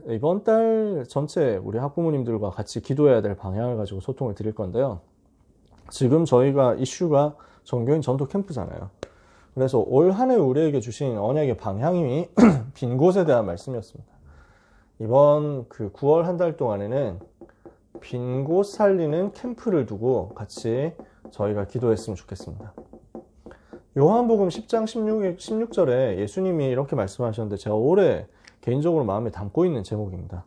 이번 달 전체 우리 학부모님들과 같이 기도해야 될 방향을 가지고 소통을 드릴 건데요. 지금 저희가 이슈가 정교인 전도 캠프잖아요. 그래서 올 한 해 우리에게 주신 언약의 방향이 빈 곳에 대한 말씀이었습니다. 이번 9월 한 달 동안에는 빈 곳 살리는 캠프를 두고 같이 저희가 기도했으면 좋겠습니다. 요한복음 10장 16절에 예수님이 이렇게 말씀하셨는데 제가 올해 개인적으로 마음에 담고 있는 제목입니다.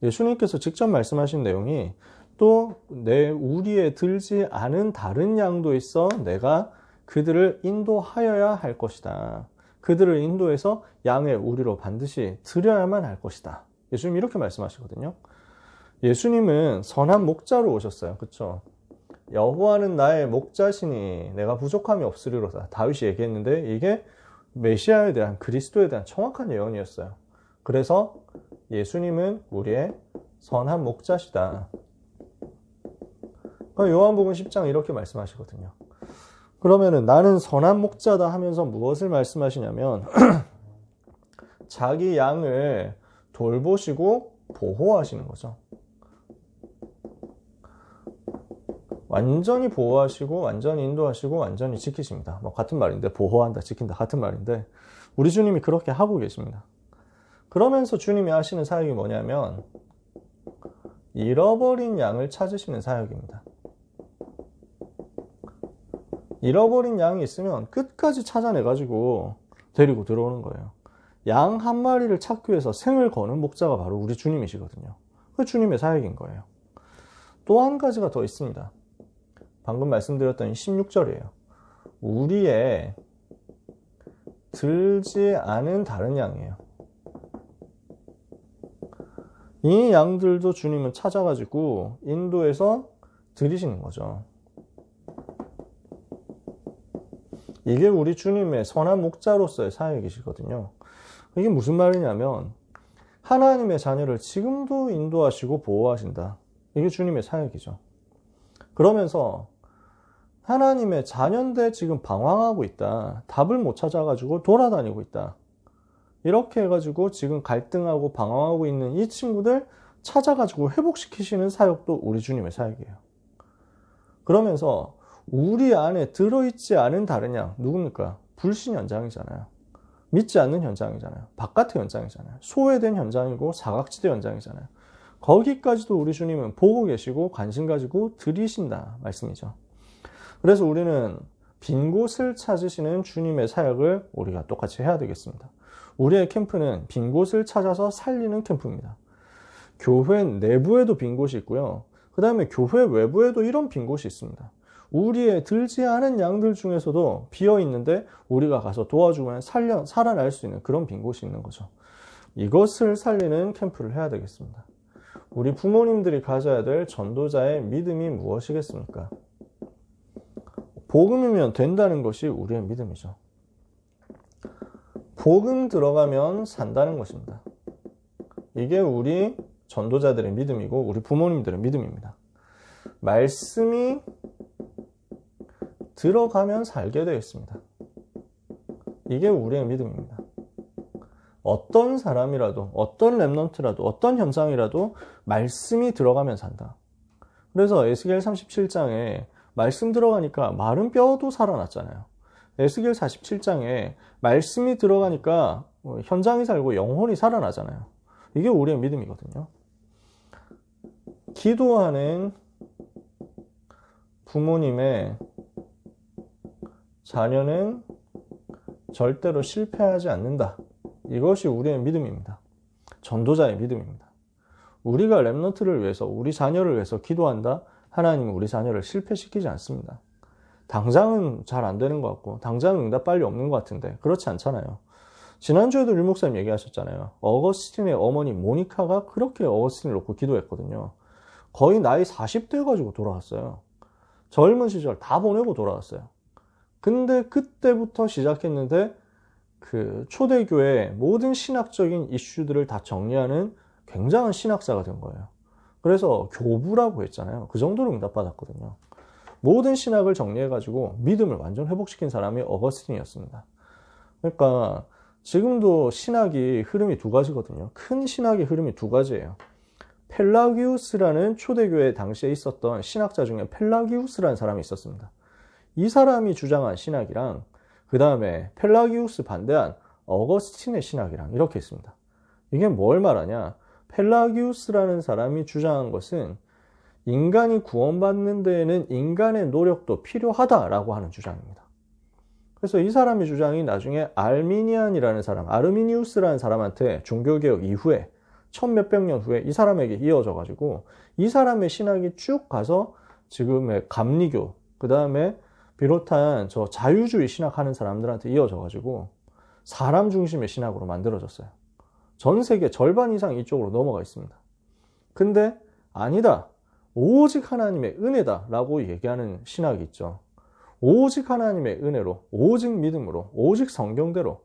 예수님께서 직접 말씀하신 내용이 또 내 우리에 들지 않은 다른 양도 있어 내가 그들을 인도하여야 할 것이다. 그들을 인도해서 양의 우리로 반드시 드려야만 할 것이다. 예수님이 이렇게 말씀하시거든요. 예수님은 선한 목자로 오셨어요. 그렇죠? 여호와는 나의 목자시니 내가 부족함이 없으리로다. 다윗이 얘기했는데 이게 메시아에 대한 그리스도에 대한 정확한 예언이었어요. 그래서 예수님은 우리의 선한 목자시다. 요한복음 10장 이렇게 말씀하시거든요. 그러면은 나는 선한 목자다 하면서 무엇을 말씀하시냐면 자기 양을 돌보시고 보호하시는 거죠. 완전히 보호하시고 완전히 인도하시고 완전히 지키십니다. 뭐 같은 말인데 보호한다 지킨다 같은 말인데 우리 주님이 그렇게 하고 계십니다. 그러면서 주님이 하시는 사역이 뭐냐면 잃어버린 양을 찾으시는 사역입니다. 잃어버린 양이 있으면 끝까지 찾아내가지고 데리고 들어오는 거예요. 양 한 마리를 찾기 위해서 생을 거는 목자가 바로 우리 주님이시거든요. 그 주님의 사역인 거예요. 또 한 가지가 더 있습니다. 방금 말씀드렸던 16절이에요. 우리의 들지 않은 다른 양이에요. 이 양들도 주님은 찾아가지고 인도해서 드리시는 거죠. 이게 우리 주님의 선한 목자로서의 사역이시거든요. 이게 무슨 말이냐면 하나님의 자녀를 지금도 인도하시고 보호하신다. 이게 주님의 사역이죠. 그러면서 하나님의 자녀인데 지금 방황하고 있다. 답을 못 찾아가지고 돌아다니고 있다. 이렇게 해가지고 지금 갈등하고 방황하고 있는 이 친구들 찾아가지고 회복시키시는 사역도 우리 주님의 사역이에요. 그러면서 우리 안에 들어있지 않은 다른 양, 누굽니까? 불신 현장이잖아요. 믿지 않는 현장이잖아요. 바깥의 현장이잖아요. 소외된 현장이고 사각지대 현장이잖아요. 거기까지도 우리 주님은 보고 계시고 관심 가지고 들이신다 말씀이죠. 그래서 우리는 빈 곳을 찾으시는 주님의 사역을 우리가 똑같이 해야 되겠습니다. 우리의 캠프는 빈 곳을 찾아서 살리는 캠프입니다. 교회 내부에도 빈 곳이 있고요. 그 다음에 교회 외부에도 이런 빈 곳이 있습니다. 우리의 들지 않은 양들 중에서도 비어 있는데 우리가 가서 도와주면 살아날 수 있는 그런 빈 곳이 있는 거죠. 이것을 살리는 캠프를 해야 되겠습니다. 우리 부모님들이 가져야 될 전도자의 믿음이 무엇이겠습니까? 복음이면 된다는 것이 우리의 믿음이죠. 복음 들어가면 산다는 것입니다. 이게 우리 전도자들의 믿음이고 우리 부모님들의 믿음입니다. 말씀이 들어가면 살게 되어 있습니다. 이게 우리의 믿음입니다. 어떤 사람이라도, 어떤 렘넌트라도, 어떤 현상이라도 말씀이 들어가면 산다. 그래서 에스겔 37장에 말씀 들어가니까 마른 뼈도 살아났잖아요. 에스겔 47장에 말씀이 들어가니까 현장이 살고 영혼이 살아나잖아요. 이게 우리의 믿음이거든요. 기도하는 부모님의 자녀는 절대로 실패하지 않는다. 이것이 우리의 믿음입니다. 전도자의 믿음입니다. 우리가 렘넌트를 위해서, 우리 자녀를 위해서 기도한다. 하나님은 우리 자녀를 실패시키지 않습니다. 당장은 잘 안 되는 것 같고 당장은 응답 빨리 없는 것 같은데 그렇지 않잖아요. 지난주에도 류 목사님 얘기하셨잖아요. 어거스틴의 어머니 모니카가 그렇게 어거스틴을 놓고 기도했거든요. 거의 나이 40대 가지고 돌아왔어요. 젊은 시절 다 보내고 돌아왔어요. 근데 그때부터 시작했는데 그 초대교회 모든 신학적인 이슈들을 다 정리하는 굉장한 신학자가 된 거예요. 그래서 교부라고 했잖아요. 그 정도로 응답받았거든요. 모든 신학을 정리해가지고 믿음을 완전 회복시킨 사람이 어거스틴이었습니다. 그러니까 지금도 신학이 흐름이 두 가지거든요. 큰 신학의 흐름이 두 가지예요. 펠라기우스라는 초대교회 당시에 있었던 신학자 중에 펠라기우스라는 사람이 있었습니다. 이 사람이 주장한 신학이랑 그 다음에 펠라기우스 반대한 어거스틴의 신학이랑 이렇게 있습니다. 이게 뭘 말하냐? 펠라기우스라는 사람이 주장한 것은 인간이 구원받는 데에는 인간의 노력도 필요하다라고 하는 주장입니다. 그래서 이 사람의 주장이 나중에 알미니안이라는 사람, 아르미니우스라는 사람한테 종교개혁 이후에 천몇백 년 후에 이 사람에게 이어져 가지고 이 사람의 신학이 쭉 가서 지금의 감리교, 그 다음에 비롯한 저 자유주의 신학하는 사람들한테 이어져 가지고 사람 중심의 신학으로 만들어졌어요. 전 세계 절반 이상 이쪽으로 넘어가 있습니다. 근데 아니다. 오직 하나님의 은혜다 라고 얘기하는 신학이 있죠. 오직 하나님의 은혜로, 오직 믿음으로, 오직 성경대로.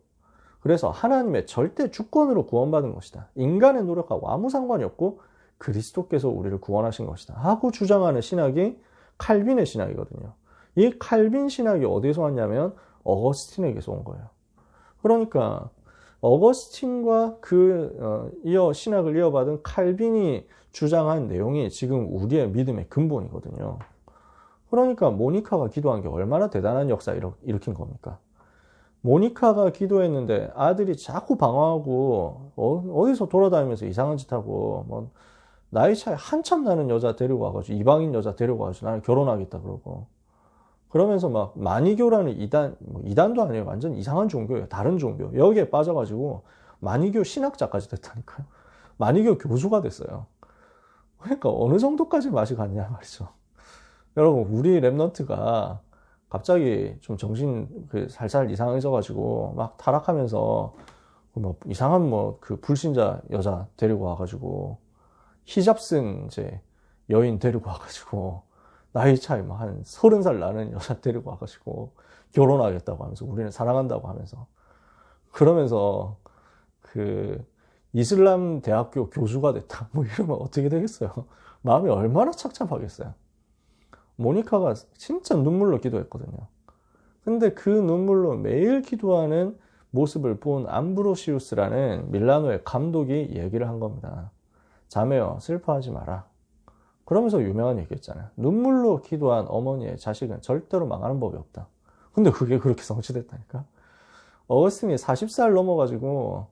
그래서 하나님의 절대 주권으로 구원받은 것이다. 인간의 노력하고 아무 상관이 없고 그리스도께서 우리를 구원하신 것이다 하고 주장하는 신학이 칼빈의 신학이거든요. 이 칼빈 신학이 어디서 왔냐면 어거스틴에게서 온 거예요. 그러니까 어거스틴과 신학을 이어받은 칼빈이 주장한 내용이 지금 우리의 믿음의 근본이거든요. 그러니까 모니카가 기도한 게 얼마나 대단한 역사를 일으킨 겁니까? 모니카가 기도했는데 아들이 자꾸 방황하고 어디서 돌아다니면서 이상한 짓 하고 뭐 나이 차이 한참 나는 여자 데리고 와가지고 이방인 여자 데리고 와가지고 나는 결혼하겠다 그러고 그러면서 막 마니교라는 이단도 아니에요. 완전 이상한 종교예요. 다른 종교. 여기에 빠져가지고 마니교 신학자까지 됐다니까요. 마니교 교수가 됐어요. 그러니까 어느 정도까지 맛이 갔냐 말이죠. 여러분 우리 랩넌트가 갑자기 좀 정신 살살 이상해져가지고 막 타락하면서 뭐 이상한 그 불신자 여자 데리고 와가지고 히잡 쓴 이제 여인 데리고 와가지고 나이 차이 뭐 한 30살 나는 여자 데리고 와가지고 결혼하겠다고 하면서 우리는 사랑한다고 하면서 그러면서 이슬람 대학교 교수가 됐다 뭐 이러면 어떻게 되겠어요? 마음이 얼마나 착잡하겠어요. 모니카가 진짜 눈물로 기도했거든요. 근데 그 눈물로 매일 기도하는 모습을 본 암브로시우스라는 밀라노의 감독이 얘기를 한 겁니다. 자매여 슬퍼하지 마라. 그러면서 유명한 얘기였잖아요. 눈물로 기도한 어머니의 자식은 절대로 망하는 법이 없다. 근데 그게 그렇게 성취됐다니까. 어거스틴이 40살 넘어가지고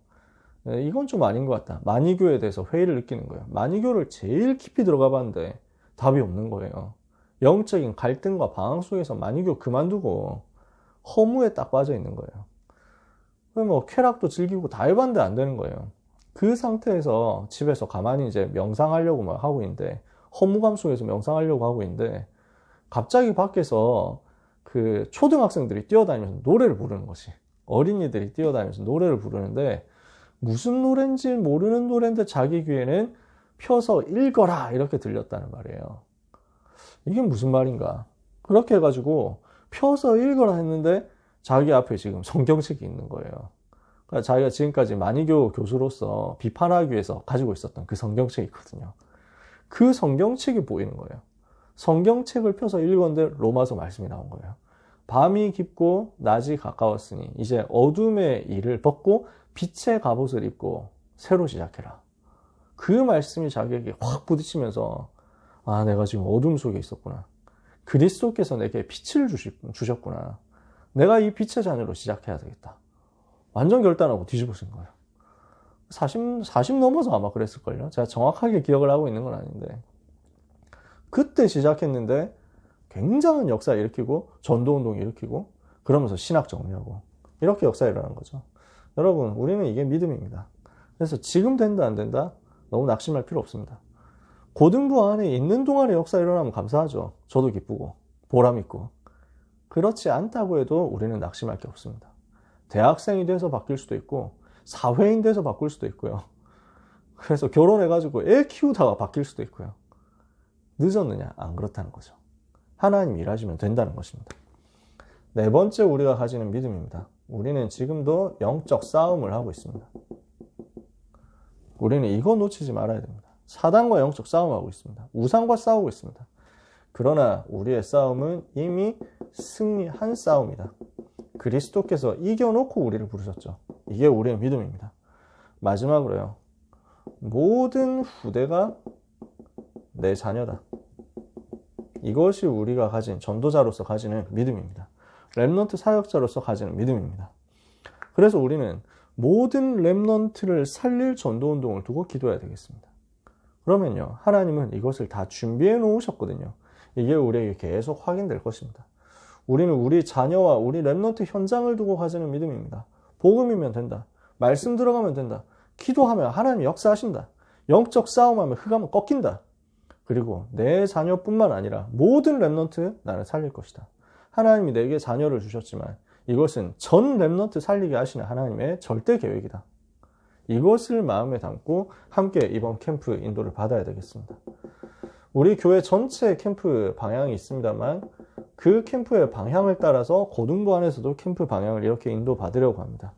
이건 좀 아닌 것 같다. 마니교에 대해서 회의를 느끼는 거예요. 마니교를 제일 깊이 들어가 봤는데 답이 없는 거예요. 영적인 갈등과 방황 속에서 마니교 그만두고 허무에 딱 빠져 있는 거예요. 뭐 쾌락도 즐기고 다 해봤는데 안 되는 거예요. 그 상태에서 집에서 가만히 이제 명상하려고 막 하고 있는데 허무감 속에서 명상하려고 하고 있는데 갑자기 밖에서 초등학생들이 뛰어다니면서 노래를 부르는 것이 어린이들이 뛰어다니면서 노래를 부르는데 무슨 노래인지 모르는 노래인데 자기 귀에는 펴서 읽어라 이렇게 들렸다는 말이에요. 이게 무슨 말인가? 그렇게 해가지고 펴서 읽어라 했는데 자기 앞에 지금 성경책이 있는 거예요. 그러니까 자기가 지금까지 마니교 교수로서 비판하기 위해서 가지고 있었던 그 성경책이 있거든요. 그 성경책이 보이는 거예요. 성경책을 펴서 읽었는데 로마서 말씀이 나온 거예요. 밤이 깊고 낮이 가까웠으니 이제 어둠의 일을 벗고 빛의 갑옷을 입고 새로 시작해라. 그 말씀이 자기에게 확 부딪히면서 아, 내가 지금 어둠 속에 있었구나. 그리스도께서 내게 빛을 주셨구나. 내가 이 빛의 자녀로 시작해야 되겠다. 완전 결단하고 뒤집어진 거예요. 40 넘어서 아마 그랬을걸요. 제가 정확하게 기억을 하고 있는 건 아닌데. 그때 시작했는데 굉장한 역사 일으키고 전도운동 일으키고 그러면서 신학 정리하고 이렇게 역사가 일어난 거죠. 여러분 우리는 이게 믿음입니다. 그래서 지금 된다 안 된다? 너무 낙심할 필요 없습니다. 고등부 안에 있는 동안에 역사 일어나면 감사하죠. 저도 기쁘고 보람 있고. 그렇지 않다고 해도 우리는 낙심할 게 없습니다. 대학생이 돼서 바뀔 수도 있고 사회인 돼서 바꿀 수도 있고요. 그래서 결혼해가지고 애 키우다가 바뀔 수도 있고요. 늦었느냐? 안 그렇다는 거죠. 하나님 일하시면 된다는 것입니다. 네 번째 우리가 가지는 믿음입니다. 우리는 지금도 영적 싸움을 하고 있습니다. 우리는 이거 놓치지 말아야 됩니다. 사단과 영적 싸움하고 있습니다. 우상과 싸우고 있습니다. 그러나 우리의 싸움은 이미 승리한 싸움이다. 그리스도께서 이겨놓고 우리를 부르셨죠. 이게 우리의 믿음입니다. 마지막으로요. 모든 후대가 내 자녀다. 이것이 우리가 가진 전도자로서 가지는 믿음입니다. 렘넌트 사역자로서 가지는 믿음입니다. 그래서 우리는 모든 렘넌트를 살릴 전도운동을 두고 기도해야 되겠습니다. 그러면요, 하나님은 이것을 다 준비해 놓으셨거든요. 이게 우리에게 계속 확인될 것입니다. 우리는 우리 자녀와 우리 렘넌트 현장을 두고 가지는 믿음입니다. 복음이면 된다. 말씀 들어가면 된다. 기도하면 하나님이 역사하신다. 영적 싸움하면 흑암은 꺾인다. 그리고 내 자녀뿐만 아니라 모든 렘넌트 나는 살릴 것이다. 하나님이 내게 자녀를 주셨지만 이것은 전 렘넌트 살리게 하시는 하나님의 절대 계획이다. 이것을 마음에 담고 함께 이번 캠프 인도를 받아야 되겠습니다. 우리 교회 전체 캠프 방향이 있습니다만 그 캠프의 방향을 따라서 고등부 안에서도 캠프 방향을 이렇게 인도받으려고 합니다.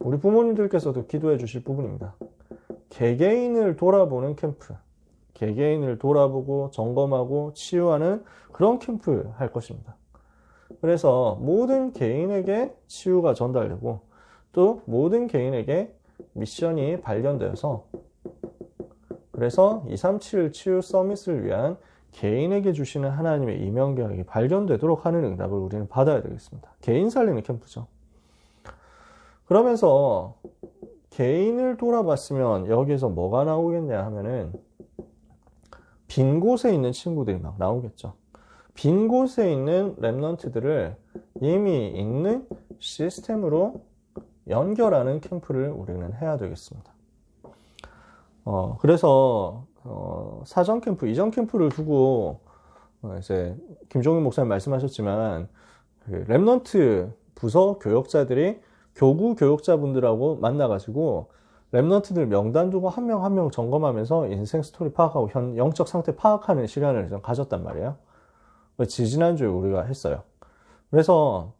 우리 부모님들께서도 기도해 주실 부분입니다. 개개인을 돌아보는 캠프, 개개인을 돌아보고 점검하고 치유하는 그런 캠프 할 것입니다. 그래서 모든 개인에게 치유가 전달되고 또 모든 개인에게 미션이 발견되어서 그래서 237 치유 서밋을 위한 개인에게 주시는 하나님의 이명계획이 발견되도록 하는 응답을 우리는 받아야 되겠습니다. 개인 살리는 캠프죠. 그러면서 개인을 돌아봤으면 여기에서 뭐가 나오겠냐 하면은 빈 곳에 있는 친구들이 막 나오겠죠. 빈 곳에 있는 렘넌트들을 이미 있는 시스템으로 연결하는 캠프를 우리는 해야 되겠습니다. 그래서 사전 캠프, 이전 캠프를 두고 이제 김종인 목사님 말씀하셨지만 그 렘넌트 부서 교역자들이 교구 교역자분들하고 만나가지고 렘넌트들 명단 두고 한 명 한 명 점검하면서 인생 스토리 파악하고 영적 상태 파악하는 시간을 좀 가졌단 말이에요. 지지난주에 우리가 했어요. 그래서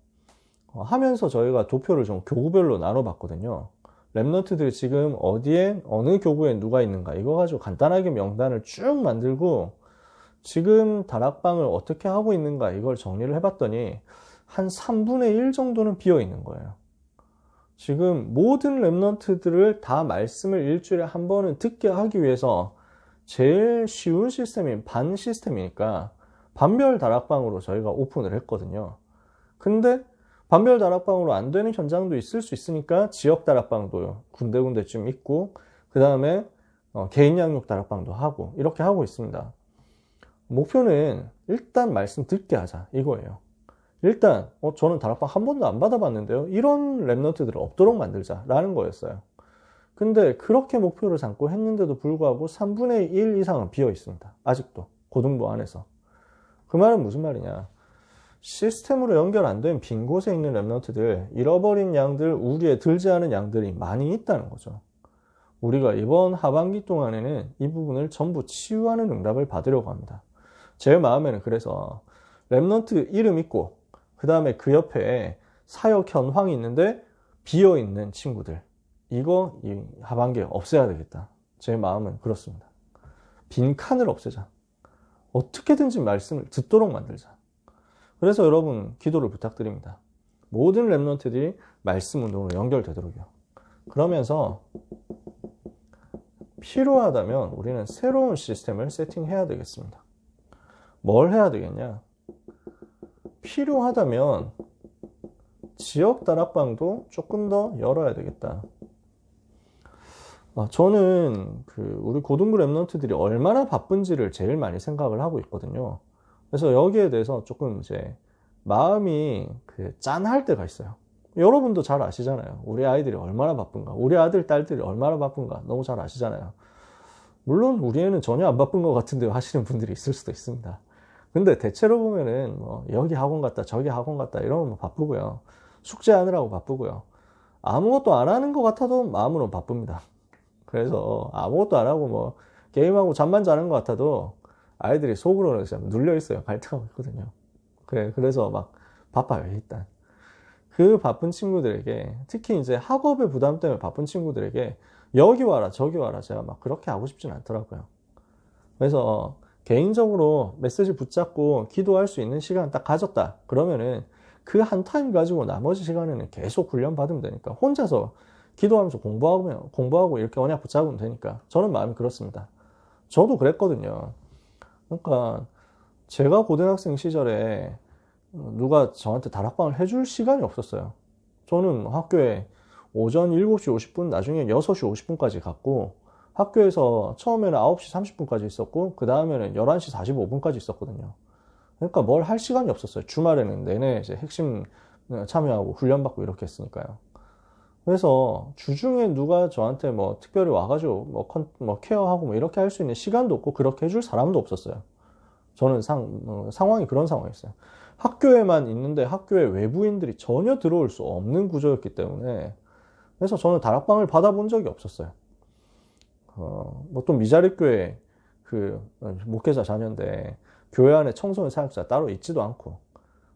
하면서 저희가 도표를 좀 교구별로 나눠봤거든요. 렘넌트들이 지금 어디에 어느 교구에 누가 있는가 이거 가지고 간단하게 명단을 쭉 만들고 지금 다락방을 어떻게 하고 있는가 이걸 정리를 해봤더니 한 3분의 1 정도는 비어 있는 거예요. 지금 모든 렘넌트들을 다 말씀을 일주일에 한 번은 듣게 하기 위해서 제일 쉬운 시스템인 반 시스템이니까 반별 다락방으로 저희가 오픈을 했거든요. 근데 반별 다락방으로 안 되는 현장도 있을 수 있으니까 지역 다락방도 군데군데쯤 있고 그 다음에 개인 양육 다락방도 하고 이렇게 하고 있습니다. 목표는 일단 말씀 듣게 하자 이거예요. 일단 저는 다락방 한 번도 안 받아봤는데요. 이런 렘넌트들을 없도록 만들자라는 거였어요. 근데 그렇게 목표를 삼고 했는데도 불구하고 3분의 1 이상은 비어 있습니다. 아직도 고등부 안에서. 그 말은 무슨 말이냐. 시스템으로 연결 안 된 빈 곳에 있는 렘넌트들, 잃어버린 양들, 우리에 들지 않은 양들이 많이 있다는 거죠. 우리가 이번 하반기 동안에는 이 부분을 전부 치유하는 응답을 받으려고 합니다. 제 마음에는 그래서 렘넌트 이름 있고 그 다음에 그 옆에 사역 현황이 있는데 비어있는 친구들 이거 이 하반기에 없애야 되겠다. 제 마음은 그렇습니다. 빈칸을 없애자. 어떻게든지 말씀을 듣도록 만들자. 그래서 여러분 기도를 부탁드립니다. 모든 렘넌트들이 말씀 운동으로 연결되도록요. 그러면서 필요하다면 우리는 새로운 시스템을 세팅해야 되겠습니다. 뭘 해야 되겠냐? 필요하다면 지역 다락방도 조금 더 열어야 되겠다. 저는 우리 고등부 렘넌트들이 얼마나 바쁜지를 제일 많이 생각을 하고 있거든요. 그래서 여기에 대해서 조금 이제 마음이 짠할 때가 있어요. 여러분도 잘 아시잖아요. 우리 아이들이 얼마나 바쁜가. 우리 아들, 딸들이 얼마나 바쁜가. 너무 잘 아시잖아요. 물론 우리 애는 전혀 안 바쁜 것 같은데 하시는 분들이 있을 수도 있습니다. 근데 대체로 보면은 여기 학원 갔다 저기 학원 갔다 이러면 바쁘고요. 숙제하느라고 바쁘고요. 아무것도 안 하는 것 같아도 마음으로 바쁩니다. 그래서 아무것도 안 하고 게임하고 잠만 자는 것 같아도 아이들이 속으로는 진짜 눌려 있어요. 갈등하고 있거든요. 그래서 막 바빠요, 일단. 그 바쁜 친구들에게, 특히 이제 학업의 부담 때문에 바쁜 친구들에게 여기 와라, 저기 와라, 제가 막 그렇게 하고 싶진 않더라고요. 그래서 개인적으로 메시지 붙잡고 기도할 수 있는 시간 딱 가졌다. 그러면은 그 한 타임 가지고 나머지 시간에는 계속 훈련 받으면 되니까 혼자서 기도하면서 공부하고 이렇게 언약 붙잡으면 되니까 저는 마음이 그렇습니다. 저도 그랬거든요. 그러니까 제가 고등학생 시절에 누가 저한테 다락방을 해줄 시간이 없었어요. 저는 학교에 오전 7시 50분, 나중에 6시 50분까지 갔고, 학교에서 처음에는 9시 30분까지 있었고, 그 다음에는 11시 45분까지 있었거든요. 그러니까 뭘 할 시간이 없었어요. 주말에는 내내 이제 핵심 참여하고 훈련받고 이렇게 했으니까요. 그래서 주중에 누가 저한테 뭐 특별히 와가지고 뭐 케어하고 뭐 이렇게 할 수 있는 시간도 없고, 그렇게 해줄 사람도 없었어요. 저는 상황이 그런 상황이었어요. 학교에만 있는데 학교에 외부인들이 전혀 들어올 수 없는 구조였기 때문에, 그래서 저는 다락방을 받아본 적이 없었어요. 뭐 또 미자립교회 목회자 자녀인데 교회 안에 청소년 사역자 따로 있지도 않고,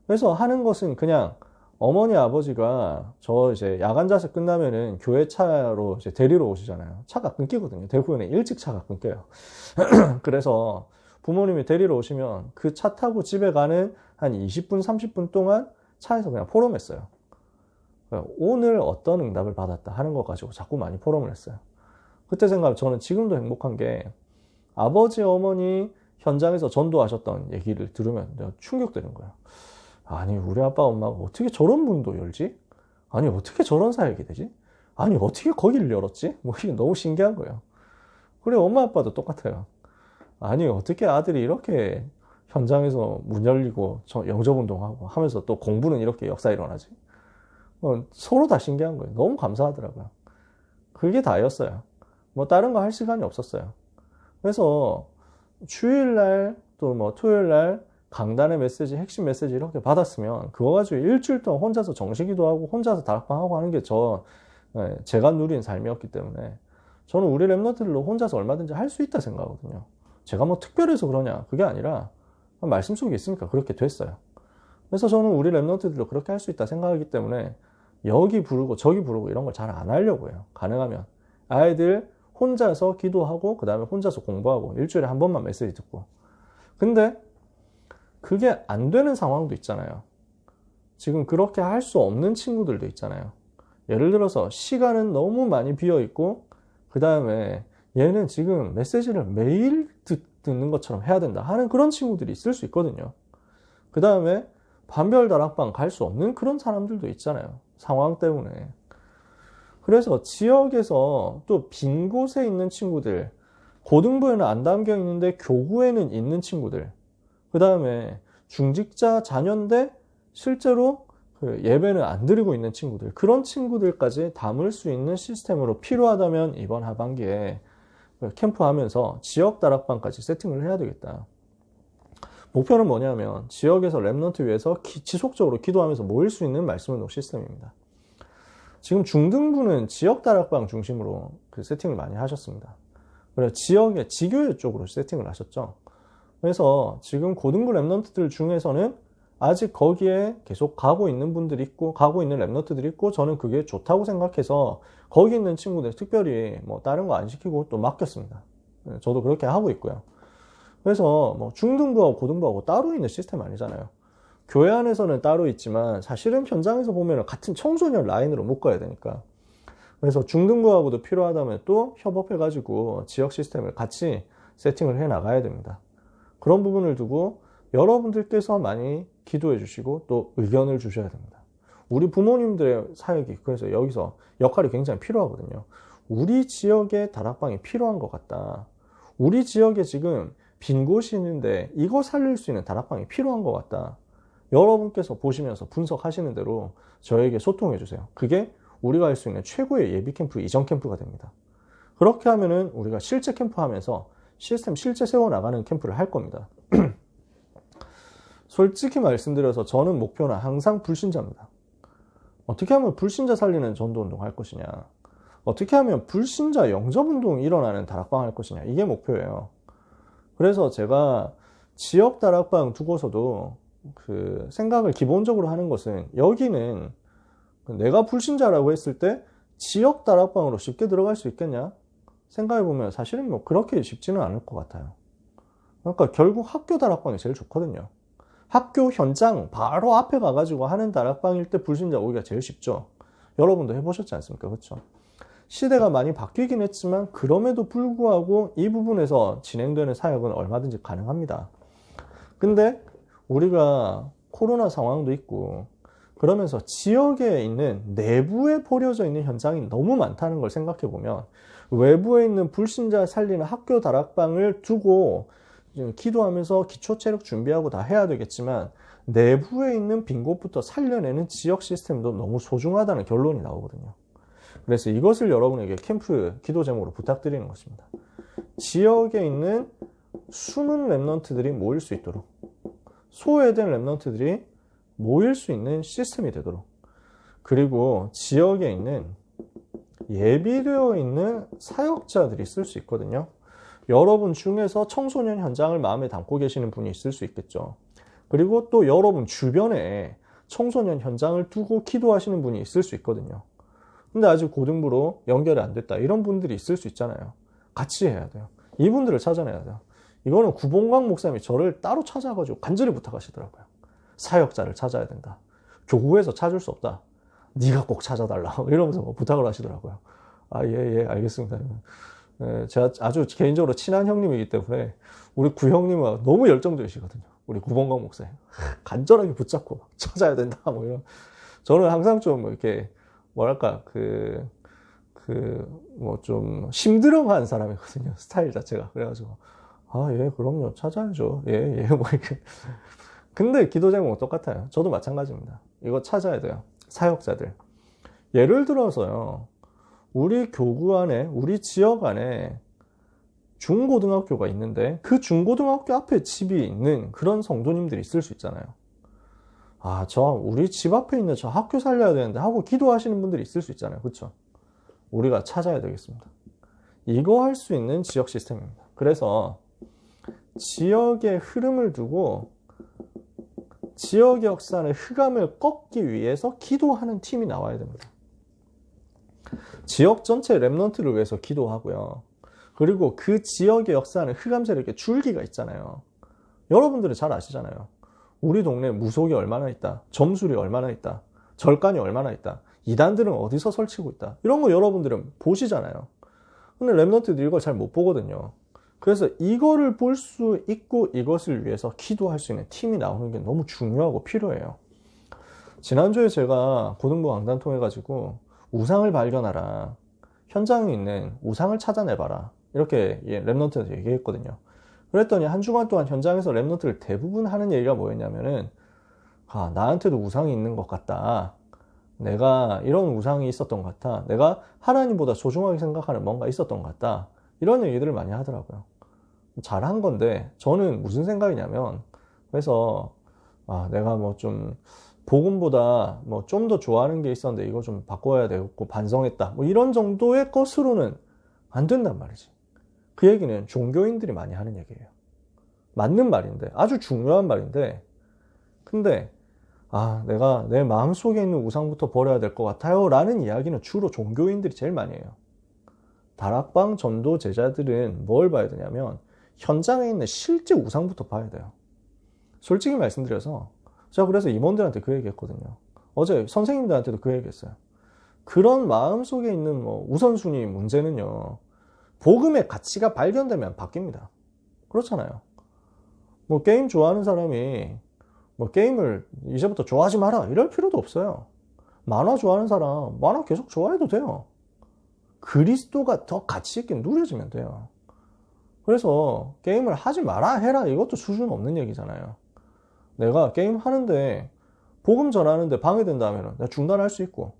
그래서 하는 것은 그냥 어머니 아버지가 저 이제 야간 자습 끝나면은 교회 차로 이제 데리러 오시잖아요. 차가 끊기거든요. 대구에는 일찍 차가 끊겨요. 그래서 부모님이 데리러 오시면 그 차 타고 집에 가는 한 20분, 30분 동안 차에서 그냥 포럼했어요. 오늘 어떤 응답을 받았다 하는 거 가지고 자꾸 많이 포럼을 했어요. 그때 생각, 저는 지금도 행복한 게 아버지, 어머니 현장에서 전도하셨던 얘기를 들으면 내가 충격되는 거예요. 아니, 우리 아빠, 엄마가 어떻게 저런 문도 열지? 아니, 어떻게 저런 사역이 되지? 아니, 어떻게 거기를 열었지? 뭐 이게 너무 신기한 거예요. 그래, 엄마, 아빠도 똑같아요. 아니, 어떻게 아들이 이렇게 현장에서 문 열리고 영접운동하고 하면서 또 공부는 이렇게 역사 일어나지? 서로 다 신기한 거예요. 너무 감사하더라고요. 그게 다였어요. 뭐 다른 거 할 시간이 없었어요. 그래서 주일날 또 뭐 토요일날 강단의 메시지, 핵심 메시지 이렇게 받았으면 그거 가지고 일주일 동안 혼자서 정식기도 하고 혼자서 다락방하고 하는 게 제가 누린 삶이었기 때문에 저는 우리 랩런트들로 혼자서 얼마든지 할 수 있다 생각하거든요. 제가 뭐 특별해서 그러냐, 그게 아니라 말씀 속에 있으니까 그렇게 됐어요. 그래서 저는 우리 랩런트들도 그렇게 할 수 있다 생각하기 때문에 여기 부르고 저기 부르고 이런 걸 잘 안 하려고 해요. 가능하면 아이들 혼자서 기도하고 그 다음에 혼자서 공부하고 일주일에 한 번만 메시지 듣고. 근데 그게 안 되는 상황도 있잖아요. 지금 그렇게 할 수 없는 친구들도 있잖아요. 예를 들어서 시간은 너무 많이 비어 있고 그 다음에 얘는 지금 메시지를 매일 듣는 것처럼 해야 된다 하는 그런 친구들이 있을 수 있거든요. 그 다음에 반별 다락방 갈 수 없는 그런 사람들도 있잖아요. 상황 때문에. 그래서 지역에서 또 빈 곳에 있는 친구들, 고등부에는 안 담겨 있는데 교구에는 있는 친구들, 그 다음에 중직자 자녀인데 실제로 예배는 안 드리고 있는 친구들, 그런 친구들까지 담을 수 있는 시스템으로 필요하다면 이번 하반기에 캠프하면서 지역 다락방까지 세팅을 해야 되겠다. 목표는 뭐냐면 지역에서 랩런트 위해서 지속적으로 기도하면서 모일 수 있는 말씀운동 시스템입니다. 지금 중등부는 지역 다락방 중심으로 세팅을 많이 하셨습니다. 그래서 지역의 지교회 쪽으로 세팅을 하셨죠. 그래서 지금 고등부 랩런트들 중에서는 아직 거기에 계속 가고 있는 분들이 있고 가고 있는 랩런트들이 있고 저는 그게 좋다고 생각해서 거기 있는 친구들 특별히 뭐 다른 거 안 시키고 또 맡겼습니다. 저도 그렇게 하고 있고요. 그래서 뭐 중등부하고 고등부하고 따로 있는 시스템 아니잖아요. 교회 안에서는 따로 있지만 사실은 현장에서 보면 같은 청소년 라인으로 묶어야 되니까. 그래서 중등부하고도 필요하다면 또 협업해가지고 지역 시스템을 같이 세팅을 해 나가야 됩니다. 그런 부분을 두고 여러분들께서 많이 기도해 주시고 또 의견을 주셔야 됩니다. 우리 부모님들의 사역이 그래서 여기서 역할이 굉장히 필요하거든요. 우리 지역에 다락방이 필요한 것 같다. 우리 지역에 지금 빈 곳이 있는데 이거 살릴 수 있는 다락방이 필요한 것 같다. 여러분께서 보시면서 분석하시는 대로 저에게 소통해 주세요. 그게 우리가 할 수 있는 최고의 예비 캠프, 이전 캠프가 됩니다. 그렇게 하면은 우리가 실제 캠프 하면서 시스템 실제 세워나가는 캠프를 할 겁니다. 솔직히 말씀드려서 저는 목표는 항상 불신자입니다. 어떻게 하면 불신자 살리는 전도운동 할 것이냐, 어떻게 하면 불신자 영접운동이 일어나는 다락방 할 것이냐, 이게 목표예요. 그래서 제가 지역 다락방 두고서도 생각을 기본적으로 하는 것은 여기는 내가 불신자라고 했을 때 지역 다락방으로 쉽게 들어갈 수 있겠냐 생각해보면 사실은 뭐 그렇게 쉽지는 않을 것 같아요. 그러니까 결국 학교 다락방이 제일 좋거든요. 학교 현장 바로 앞에 가가지고 하는 다락방일 때 불신자 오기가 제일 쉽죠. 여러분도 해보셨지 않습니까? 그렇죠? 시대가 많이 바뀌긴 했지만 그럼에도 불구하고 이 부분에서 진행되는 사역은 얼마든지 가능합니다. 근데 우리가 코로나 상황도 있고 그러면서 지역에 있는 내부에 버려져 있는 현장이 너무 많다는 걸 생각해 보면 외부에 있는 불신자 살리는 학교 다락방을 두고 기도하면서 기초체력 준비하고 다 해야 되겠지만 내부에 있는 빈 곳부터 살려내는 지역 시스템도 너무 소중하다는 결론이 나오거든요. 그래서 이것을 여러분에게 캠프 기도 제목으로 부탁드리는 것입니다. 지역에 있는 숨은 랩런트들이 모일 수 있도록, 소외된 랩런트들이 모일 수 있는 시스템이 되도록, 그리고 지역에 있는 예비되어 있는 사역자들이 있을 수 있거든요. 여러분 중에서 청소년 현장을 마음에 담고 계시는 분이 있을 수 있겠죠. 그리고 또 여러분 주변에 청소년 현장을 두고 기도하시는 분이 있을 수 있거든요. 근데 아직 고등부로 연결이 안 됐다, 이런 분들이 있을 수 있잖아요. 같이 해야 돼요. 이분들을 찾아내야 돼요. 이거는 구봉광 목사님이 저를 따로 찾아가지고 간절히 부탁하시더라고요. 사역자를 찾아야 된다. 교구에서 찾을 수 없다. 네가 꼭 찾아달라. 이러면서 부탁을 하시더라고요. 아, 예, 알겠습니다. 제가 아주 개인적으로 친한 형님이기 때문에 우리 구형님은 너무 열정적이시거든요. 우리 구봉광 목사님. 간절하게 붙잡고 찾아야 된다. 뭐 이런. 저는 항상 좀 이렇게 뭐랄까 뭐 좀 심드렁한 사람이거든요. 스타일 자체가. 그래가지고 아, 예, 그럼요. 찾아야죠. 예, 뭐 이렇게. 근데 기도 제목은 똑같아요. 저도 마찬가지입니다. 이거 찾아야 돼요. 사역자들. 예를 들어서요. 우리 교구 안에, 우리 지역 안에 중고등학교가 있는데 그 중고등학교 앞에 집이 있는 그런 성도님들이 있을 수 있잖아요. 아, 우리 집 앞에 있는 저 학교 살려야 되는데 하고 기도하시는 분들이 있을 수 있잖아요. 그렇죠? 우리가 찾아야 되겠습니다. 이거 할 수 있는 지역 시스템입니다. 그래서 지역의 흐름을 두고 지역의 역사의 흑암을 꺾기 위해서 기도하는 팀이 나와야 됩니다. 지역 전체 랩넌트를 위해서 기도하고요. 그리고 그 지역의 역사는 흑암 세력의 줄기가 있잖아요. 여러분들은 잘 아시잖아요. 우리 동네에 무속이 얼마나 있다, 점술이 얼마나 있다, 절간이 얼마나 있다, 이단들은 어디서 설치고 있다, 이런 거 여러분들은 보시잖아요. 근데 랩넌트들이 이걸 잘 못 보거든요. 그래서 이거를 볼 수 있고 이것을 위해서 기도할 수 있는 팀이 나오는 게 너무 중요하고 필요해요. 지난주에 제가 고등부 강단 통해 가지고 우상을 발견하라, 현장에 있는 우상을 찾아내봐라, 이렇게 랩넌트한테 얘기했거든요. 그랬더니 한 주간 동안 현장에서 랩넌트를 대부분 하는 얘기가 뭐였냐면은, 아, 나한테도 우상이 있는 것 같다, 내가 이런 우상이 있었던 것 같다, 내가 하나님보다 소중하게 생각하는 뭔가 있었던 것 같다, 이런 얘기들을 많이 하더라고요. 잘한 건데 저는 무슨 생각이냐면, 그래서 내가 뭐 좀 복음보다 뭐 좀 더 좋아하는 게 있었는데 이거 좀 바꿔야 되겠고 반성했다, 뭐 이런 정도의 것으로는 안 된단 말이지. 그 얘기는 종교인들이 많이 하는 얘기예요. 맞는 말인데, 아주 중요한 말인데, 근데 내가 내 마음속에 있는 우상부터 버려야 될 것 같아요 라는 이야기는 주로 종교인들이 제일 많이 해요. 다락방 전도 제자들은 뭘 봐야 되냐면 현장에 있는 실제 우상부터 봐야 돼요. 솔직히 말씀드려서 제가 그래서 임원들한테 그 얘기했거든요. 어제 선생님들한테도 그 얘기했어요. 그런 마음속에 있는 뭐 우선순위 문제는요, 복음의 가치가 발견되면 바뀝니다. 그렇잖아요. 뭐 게임 좋아하는 사람이 뭐 게임을 이제부터 좋아하지 마라 이럴 필요도 없어요. 만화 좋아하는 사람 만화 계속 좋아해도 돼요. 그리스도가 더 가치 있게 누려지면 돼요. 그래서 게임을 하지 마라 해라, 이것도 수준 없는 얘기잖아요. 내가 게임 하는데 복음 전하는데 방해된다면 내가 중단할 수 있고,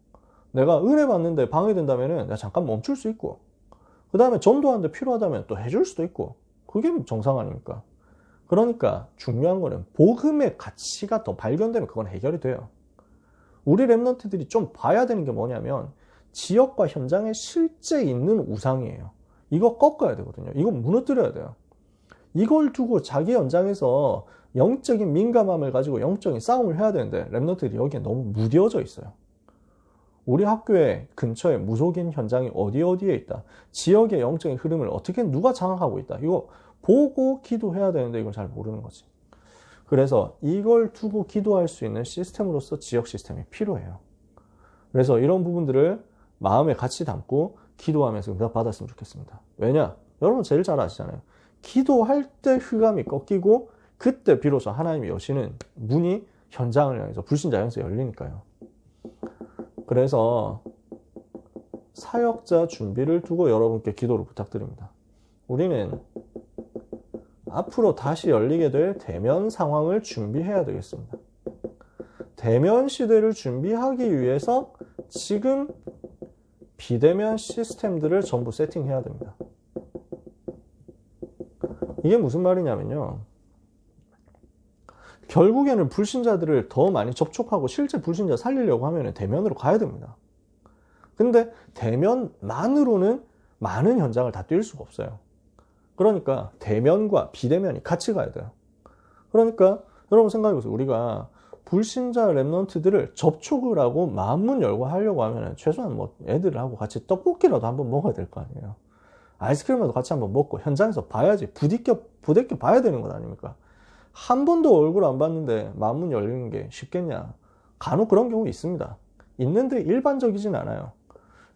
내가 은혜 받는데 방해된다면 내가 잠깐 멈출 수 있고, 그 다음에 전도하는데 필요하다면 또 해줄 수도 있고, 그게 정상 아닙니까? 그러니까 중요한 거는 복음의 가치가 더 발견되면 그건 해결이 돼요. 우리 랩런트들이 좀 봐야 되는 게 뭐냐면 지역과 현장에 실제 있는 우상이에요. 이거 꺾어야 되거든요. 이거 무너뜨려야 돼요. 이걸 두고 자기 현장에서 영적인 민감함을 가지고 영적인 싸움을 해야 되는데 랩런트들이 여기에 너무 무뎌져 있어요. 우리 학교의 근처에 무속인 현장이 어디에 있다, 지역의 영적인 흐름을 어떻게 누가 장악하고 있다, 이거 보고 기도해야 되는데 이건 잘 모르는 거지. 그래서 이걸 두고 기도할 수 있는 시스템으로서 지역 시스템이 필요해요. 그래서 이런 부분들을 마음에 같이 담고 기도하면서 응답 받았으면 좋겠습니다. 왜냐? 여러분 제일 잘 아시잖아요. 기도할 때 흑암이 꺾이고 그때 비로소 하나님이 여시는 문이 현장을 향해서 불신자 향해서 열리니까요. 그래서 사역자 준비를 두고 여러분께 기도를 부탁드립니다. 우리는 앞으로 다시 열리게 될 대면 상황을 준비해야 되겠습니다. 대면 시대를 준비하기 위해서 지금 비대면 시스템들을 전부 세팅해야 됩니다. 이게 무슨 말이냐면요. 결국에는 불신자들을 더 많이 접촉하고 실제 불신자 살리려고 하면 대면으로 가야 됩니다. 근데 대면만으로는 많은 현장을 다 뛸 수가 없어요. 그러니까 대면과 비대면이 같이 가야 돼요. 그러니까 여러분 생각해보세요. 우리가 불신자 랩런트들을 접촉을 하고 마음문 열고 하려고 하면 최소한 뭐 애들하고 같이 떡볶이라도 한번 먹어야 될 거 아니에요. 아이스크림이라도 같이 한번 먹고 현장에서 봐야지. 부대껴 봐야 되는 것 아닙니까? 한 번도 얼굴 안 봤는데 마음문 열리는 게 쉽겠냐? 간혹 그런 경우 있습니다. 있는데 일반적이진 않아요.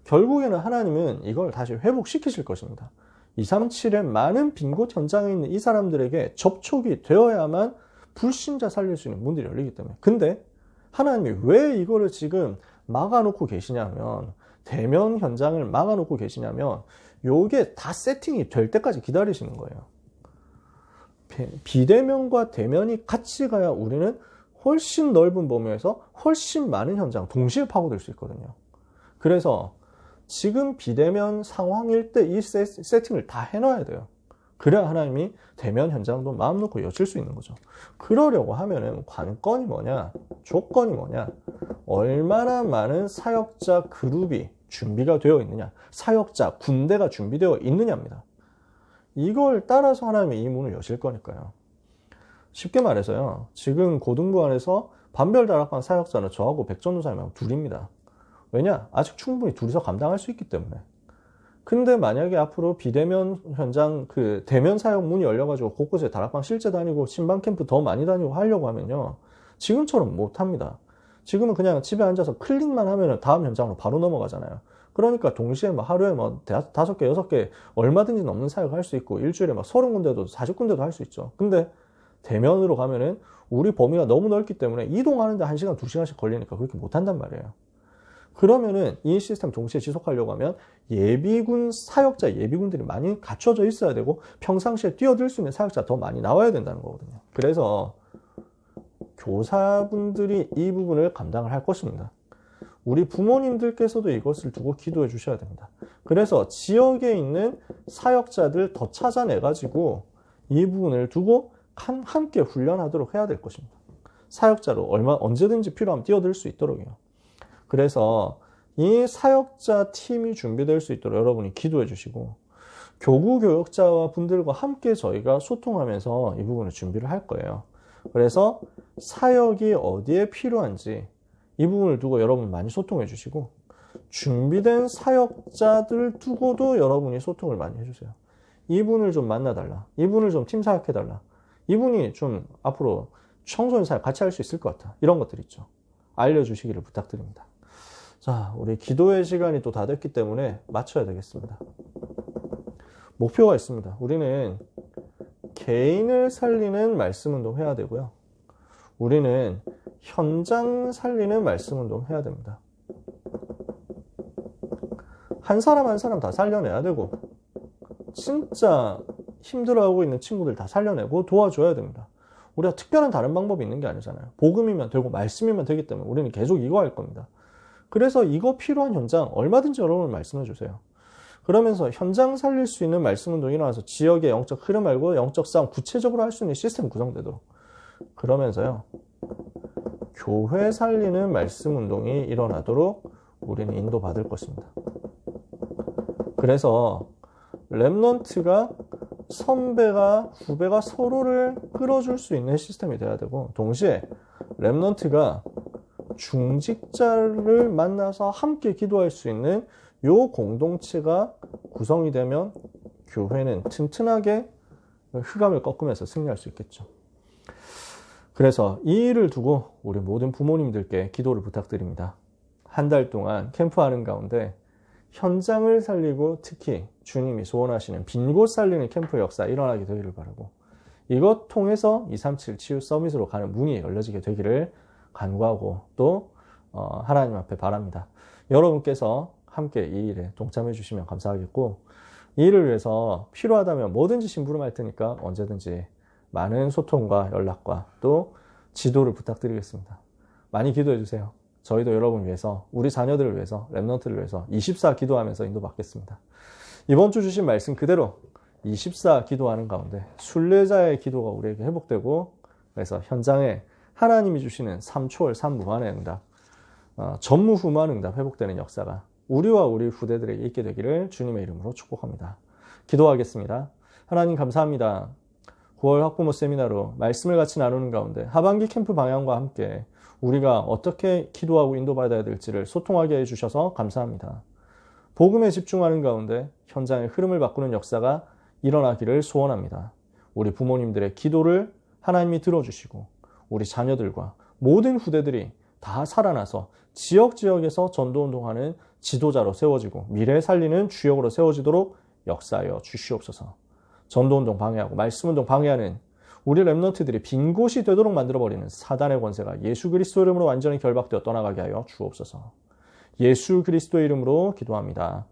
결국에는 하나님은 이걸 다시 회복시키실 것입니다. 237의 많은 빈 곳 현장에 있는 이 사람들에게 접촉이 되어야만 불신자 살릴 수 있는 문들이 열리기 때문에. 근데 하나님이 왜 이거를 지금 막아놓고 계시냐면, 대면 현장을 막아놓고 계시냐면 요게 다 세팅이 될 때까지 기다리시는 거예요. 비대면과 대면이 같이 가야 우리는 훨씬 넓은 범위에서 훨씬 많은 현장 동시에 파고들 수 있거든요. 그래서 지금 비대면 상황일 때 이 세팅을 다 해놔야 돼요. 그래야 하나님이 대면 현장도 마음 놓고 여칠 수 있는 거죠. 그러려고 하면은 관건이 뭐냐, 조건이 뭐냐, 얼마나 많은 사역자 그룹이 준비가 되어 있느냐, 사역자 군대가 준비되어 있느냐입니다. 이걸 따라서 하나님이 이 문을 여실 거니까요. 쉽게 말해서요, 지금 고등부 안에서 반별다락방 사역자는 저하고 백전도사님하고 둘입니다. 왜냐? 아직 충분히 둘이서 감당할 수 있기 때문에. 근데 만약에 앞으로 비대면 현장, 대면 사역 문이 열려가지고 곳곳에 다락방 실제 다니고 신방 캠프 더 많이 다니고 하려고 하면요, 지금처럼 못 합니다. 지금은 그냥 집에 앉아서 클릭만 하면 다음 현장으로 바로 넘어가잖아요. 그러니까 동시에 하루에 5개, 6개 얼마든지 넘는 사역을 할 수 있고, 일주일에 30군데도 40군데도 할 수 있죠. 근데 대면으로 가면은 우리 범위가 너무 넓기 때문에 이동하는데 1시간, 2시간씩 걸리니까 그렇게 못 한단 말이에요. 그러면은 이 시스템 동시에 지속하려고 하면 예비군, 사역자 예비군들이 많이 갖춰져 있어야 되고, 평상시에 뛰어들 수 있는 사역자 더 많이 나와야 된다는 거거든요. 그래서 교사분들이 이 부분을 감당을 할 것입니다. 우리 부모님들께서도 이것을 두고 기도해 주셔야 됩니다. 그래서 지역에 있는 사역자들 더 찾아내가지고 이 부분을 두고 함께 훈련하도록 해야 될 것입니다. 사역자로 언제든지 필요하면 뛰어들 수 있도록요. 그래서 이 사역자 팀이 준비될 수 있도록 여러분이 기도해 주시고, 교구 교역자와 분들과 함께 저희가 소통하면서 이 부분을 준비를 할 거예요. 그래서 사역이 어디에 필요한지 이 부분을 두고 여러분 많이 소통해 주시고, 준비된 사역자들 두고도 여러분이 소통을 많이 해주세요. 이분을 좀 만나달라, 이분을 좀 팀 사역해달라, 이분이 좀 앞으로 청소년 사역 같이 할 수 있을 것 같아, 이런 것들 있죠. 알려주시기를 부탁드립니다. 자, 우리 기도의 시간이 또 다 됐기 때문에 마쳐야 되겠습니다. 목표가 있습니다. 우리는 개인을 살리는 말씀 운동 해야 되고요. 우리는 현장 살리는 말씀 운동 해야 됩니다. 한 사람 한 사람 다 살려내야 되고, 진짜 힘들어하고 있는 친구들 다 살려내고 도와줘야 됩니다. 우리가 특별한 다른 방법이 있는 게 아니잖아요. 복음이면 되고 말씀이면 되기 때문에 우리는 계속 이거 할 겁니다. 그래서 이거 필요한 현장 얼마든지 여러분 말씀해 주세요. 그러면서 현장 살릴 수 있는 말씀 운동이 일어나서 지역의 영적 흐름 알고 영적 싸움 구체적으로 할 수 있는 시스템 구성되도록, 그러면서요, 교회 살리는 말씀 운동이 일어나도록 우리는 인도받을 것입니다. 그래서 랩넌트가, 선배가, 후배가 서로를 끌어줄 수 있는 시스템이 돼야 되고, 동시에 랩넌트가 중직자를 만나서 함께 기도할 수 있는 요 공동체가 구성이 되면 교회는 튼튼하게 흑암을 꺾으면서 승리할 수 있겠죠. 그래서 이 일을 두고 우리 모든 부모님들께 기도를 부탁드립니다. 한 달 동안 캠프하는 가운데 현장을 살리고 특히 주님이 소원하시는 빈 곳 살리는 캠프 역사 일어나게 되기를 바라고, 이것 통해서 237 치유 서밋으로 가는 문이 열려지게 되기를 간구하고 또 하나님 앞에 바랍니다. 여러분께서 함께 이 일에 동참해 주시면 감사하겠고, 이 일을 위해서 필요하다면 뭐든지 심부름할 테니까 언제든지 많은 소통과 연락과 또 지도를 부탁드리겠습니다. 많이 기도해 주세요. 저희도 여러분 위해서, 우리 자녀들을 위해서, 렘넌트를 위해서 24 기도하면서 인도받겠습니다. 이번 주 주신 말씀 그대로 24 기도하는 가운데 순례자의 기도가 우리에게 회복되고, 그래서 현장에 하나님이 주시는 3초월 3무한의 응답, 전무후무한 응답 회복되는 역사가 우리와 우리 후대들에게 있게 되기를 주님의 이름으로 축복합니다. 기도하겠습니다. 하나님 감사합니다. 9월 학부모 세미나로 말씀을 같이 나누는 가운데 하반기 캠프 방향과 함께 우리가 어떻게 기도하고 인도받아야 될지를 소통하게 해주셔서 감사합니다. 복음에 집중하는 가운데 현장의 흐름을 바꾸는 역사가 일어나기를 소원합니다. 우리 부모님들의 기도를 하나님이 들어주시고 우리 자녀들과 모든 후대들이 다 살아나서 지역에서 전도운동하는 지도자로 세워지고 미래 살리는 주역으로 세워지도록 역사하여 주시옵소서. 전도운동 방해하고 말씀운동 방해하는 우리 렘넌트들이 빈 곳이 되도록 만들어버리는 사단의 권세가 예수 그리스도 이름으로 완전히 결박되어 떠나가게 하여 주옵소서. 예수 그리스도의 이름으로 기도합니다.